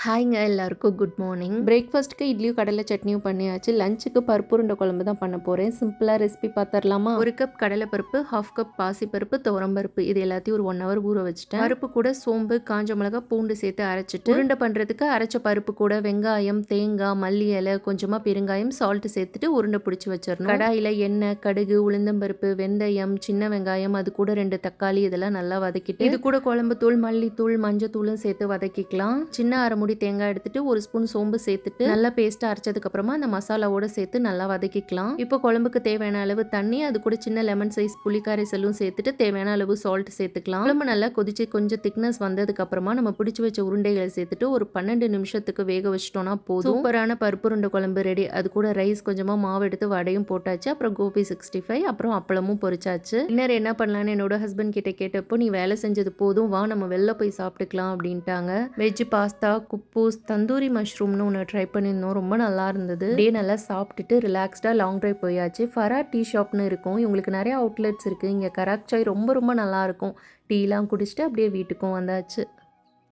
ஹாய்ங்க எல்லாருக்கும் good morning. பிரேக்ஃபாஸ்ட்டுக்கு இட்லியும் கடலை சட்னியும் பண்ணியாச்சு. லஞ்சுக்கு பருப்பு உருண்டை குழம்பு தான் பண்ண போகிறேன். சிம்பிளாக ரெசிபி பார்த்துடலாமா? 1 கப் கடலை பருப்பு, 1/2 கப் பாசிப்பருப்பு, துவரம்பருப்பு இது எல்லாத்தையும் ஒரு 1 ஹவர் ஊற வச்சுட்டேன். பருப்பு கூட சோம்பு, காஞ்ச மிளகா, பூண்டு சேர்த்து அரைச்சிட்டு உருண்டை பண்ணுறதுக்கு அரைச்ச பருப்பு கூட வெங்காயம், தேங்காய், மல்லி இலை, கொஞ்சமாக பெருங்காயம், சால்ட் சேர்த்துட்டு உருண்டை பிடிச்சி வச்சிடணும். கடாயில் எண்ணெய், கடுகு, உளுந்தம்பருப்பு, வெந்தயம், சின்ன வெங்காயம், அது கூட 2 தக்காளி இதெல்லாம் நல்லா வதக்கிட்டு இது கூட குழம்பு தூள், மல்லித்தூள், மஞ்சத்தூளும் சேர்த்து வதக்கிக்கலாம். சின்ன அரை மூடி தேங்காய் எடுத்துட்டு 1 ஸ்பூன் சோம்பு சேர்த்துட்டு நல்லா பேஸ்ட்டாக அரைச்சதுக்கு அப்புறமா அந்த மசாலாவோட சேர்த்து நல்லா வதக்கிக்கலாம். இப்போ குழம்புக்கு தேவையான அளவு தண்ணி, அது கூட சின்ன லெமன் சைஸ் புளிக்காரைசலும் சேர்த்துட்டு தேவையான அளவு சால்ட் சேர்த்துக்கலாம். குழம்பு நல்லா கொதிச்சு கொஞ்சம் திக்னஸ் வந்ததுக்கு அப்புறமா நம்ம பிடிச்சி வச்ச உருண்டைகளை சேர்த்துட்டு ஒரு 12 நிமிஷத்துக்கு வேக வச்சிட்டோம்னா போதும். சூப்பரான பருப்பு உருண்டை குழம்பு ரெடி. அது கூட ரைஸ் கொஞ்சமா மாவு எடுத்து வடையும் போட்டாச்சு. அப்புறம் கோபி 65, அப்புறம் அப்பளமும் பொரிச்சாச்சு. இன்னும் என்ன பண்ணலான்னு என்னோட ஹஸ்பண்ட் கிட்ட கேட்டப்போ, நீ வேலை செஞ்சது போதும், வா நம்ம வெளில போய் சாப்பிட்டுக்கலாம் அப்படின்ட்டாங்க. வெஜ் பாஸ்தா, குப்பூஸ், தந்தூரி மஷ்ரூம்னு ஒன்று ட்ரை பண்ணியிருந்தோம். ரொம்ப நல்லா இருந்தது. அப்படியே நல்லா சாப்பிட்டுட்டு ரிலாக்ஸ்டாக லாங் ட்ரைவ் போயாச்சு. ஃபரா டீ ஷாப்னு இருக்கும். இவங்களுக்கு நிறைய அவுட்லெட்ஸ் இருக்குது. இங்கே கராக்சாய் ரொம்ப ரொம்ப நல்லா இருக்கும். டீலாம் குடிச்சிட்டு அப்படியே வீட்டுக்கும் வந்தாச்சு.